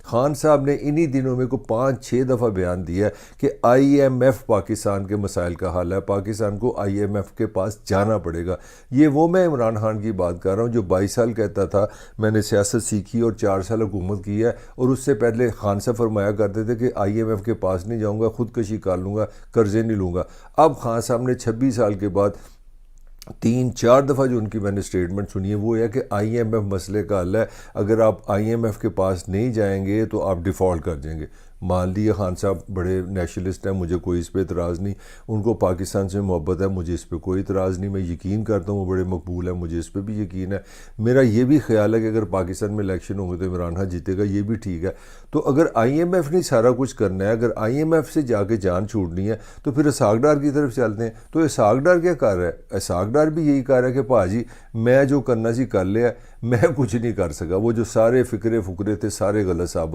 خان صاحب نے انہی دنوں میں کو 5-6 دفعہ بیان دیا ہے کہ آئی ایم ایف پاکستان کے مسائل کا حل ہے، پاکستان کو آئی ایم ایف کے پاس جانا پڑے گا۔ یہ وہ میں عمران خان کی بات کر رہا ہوں جو 22 سال کہتا تھا میں نے سیاست سیکھی اور 4 سال حکومت کی ہے، اور اس سے پہلے خان صاحب فرمایا کرتے تھے کہ آئی ایم ایف کے پاس نہیں جاؤں گا، خودکشی کر لوں گا، قرضے نہیں لوں گا۔ اب خان صاحب نے 26 سال کے بعد 3-4 دفعہ جو ان کی میں نے سٹیٹمنٹ سنی ہے وہ ہے کہ آئی ایم ایف مسئلے کا حل ہے، اگر آپ آئی ایم ایف کے پاس نہیں جائیں گے تو آپ ڈیفالٹ کر جائیں گے۔ مان لیے خان صاحب بڑے نیشنلسٹ ہیں، مجھے کوئی اس پہ اعتراض نہیں، ان کو پاکستان سے محبت ہے، مجھے اس پہ کوئی اعتراض نہیں، میں یقین کرتا ہوں وہ بڑے مقبول ہیں، مجھے اس پہ بھی یقین ہے۔ میرا یہ بھی خیال ہے کہ اگر پاکستان میں الیکشن ہوں گے تو عمران خان جیتے گا، یہ بھی ٹھیک ہے۔ تو اگر آئی ایم ایف نے سارا کچھ کرنا ہے، اگر آئی ایم ایف سے جا کے جان چھوڑنی ہے تو پھر اسحاق ڈار کی طرف چلتے ہیں۔ تو اسحاق ڈار کیا کر رہا ہے؟ اسحاق ڈار بھی یہی کہہ رہا ہے کہ پاجی میں جو کرنا سی کر لیا، میں کچھ نہیں کر سکا، وہ جو سارے فکرے تھے سارے غلط ثابت